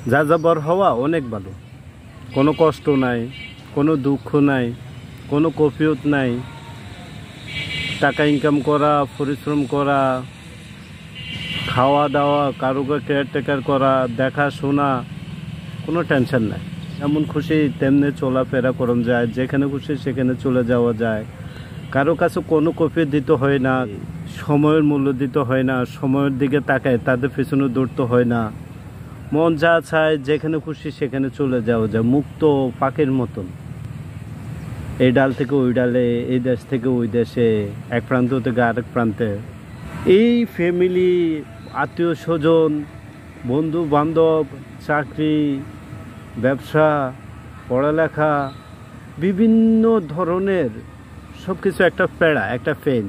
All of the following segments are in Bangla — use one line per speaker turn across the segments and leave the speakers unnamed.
যাযাবর হওয়া অনেক ভালো। কোনো কষ্ট নাই, কোনো দুঃখ নাই, কোনো কফিয়ত নাই। টাকা ইনকাম করা, পরিশ্রম করা, খাওয়া দাওয়া, কারোকে কেয়ারটেকার করা, দেখাশোনা, কোনো টেনশন নাই। যেমন খুশি তেমনি চলাফেরা করন যায়, যেখানে খুশি সেখানে চলে যাওয়া যায়। কারো কাছে কোনো কফি দিতে হয় না, সময়ের মূল্য দিতে হয় না, সময়ের দিকে তাকায় তাদের পিছনে দৌড়তে হয় না। মন যা চায় যেখানে খুশি সেখানে চলে যাওয়া যায়, মুক্ত পাখির মতন। এই ডাল থেকে ওই ডালে, এই দেশ থেকে ওই দেশে, এক প্রান্ত থেকে আরেক প্রান্তে। এই ফ্যামিলি, আত্মীয় স্বজন, বন্ধু বান্ধব, চাকরি, ব্যবসা, পড়ালেখা, বিভিন্ন ধরনের সব কিছু একটা পেড়া, একটা পেন।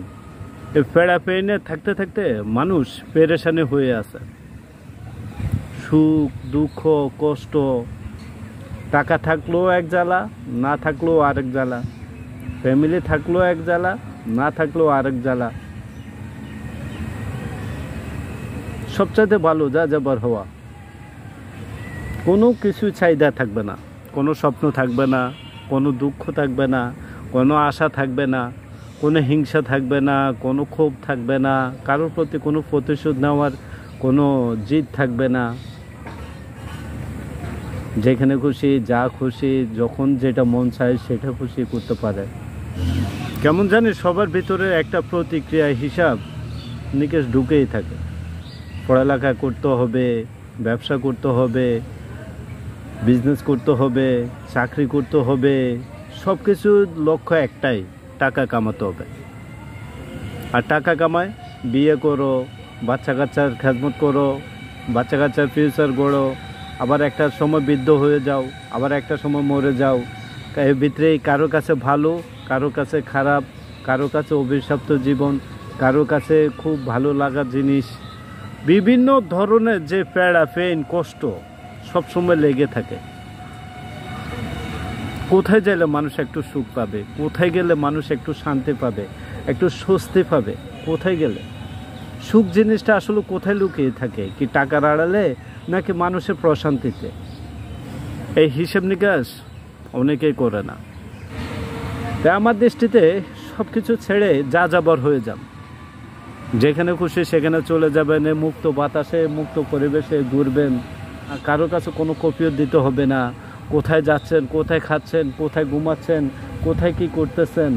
এই পেড়া পেনে থাকতে থাকতে মানুষ পেরেশানি হয়ে আছে। সুখ, দুঃখ, কষ্ট, টাকা থাকলেও এক জ্বালা, না থাকলেও আরেক জ্বালা। ফ্যামিলি থাকলেও এক জ্বালা, না থাকলেও আরেক জ্বালা। সবচাইতে ভালো যাযাবর হওয়া। কোনো কিছু চাহিদা থাকবে না, কোনো স্বপ্ন থাকবে না, কোনো দুঃখ থাকবে না, কোনো আশা থাকবে না, কোনো হিংসা থাকবে না, কোনো ক্ষোভ থাকবে না, কারোর প্রতি কোনো প্রতিশোধ নেওয়ার কোনো জিদ থাকবে না। যেখানে খুশি, যা খুশি, যখন যেটা মন চায় সেটা খুশি করতে পারে। কেমন জানি সবার ভিতরে একটা প্রতিক্রিয়া, হিসাব নিকেশ ঢুকেই থাকে। পড়ালেখা করতে হবে, ব্যবসা করতে হবে, বিজনেস করতে হবে, চাকরি করতে হবে, সব কিছুর লক্ষ্য একটাই, টাকা কামাতে হবে। আর টাকা কামায় বিয়ে করো, বাচ্চা কাচ্চার খেদমত করো, বাচ্চা কাচ্চার ফিউচার গড়ো, আবার একটা সময় বৃদ্ধ হয়ে যাও, আবার একটা সময় মরে যাও। এর ভিতরেই কারো কাছে ভালো, কারো কাছে খারাপ, কারো কাছে অভিশপ্ত জীবন, কারো কাছে খুব ভালো লাগার জিনিস। বিভিন্ন ধরনের যে পেড়া পেন কষ্ট সবসময় লেগে থাকে। কোথায় গেলে মানুষ একটু সুখ পাবে, কোথায় গেলে মানুষ একটু শান্তি পাবে, একটু স্বস্তি পাবে, কোথায় গেলে সুখ জিনিসটা আসলে কোথায় লুকিয়ে থাকে? কি টাকার আড়ালে নাকি মানুষের প্রশান্তিতে? এই হিসেব নিকাশ অনেকেই করে না। তাই আমার দৃষ্টিতে সব কিছু ছেড়ে যাযাবর হয়ে যান। যেখানে খুশি সেখানে চলে যাবেন, মুক্ত বাতাসে, মুক্ত পরিবেশে ঘুরবেন। কারো কাছে কোনো কফিয়ত দিতে হবে না। কোথায় যাচ্ছেন, কোথায় খাচ্ছেন, কোথায় ঘুমাচ্ছেন, কোথায় কি করতেছেন,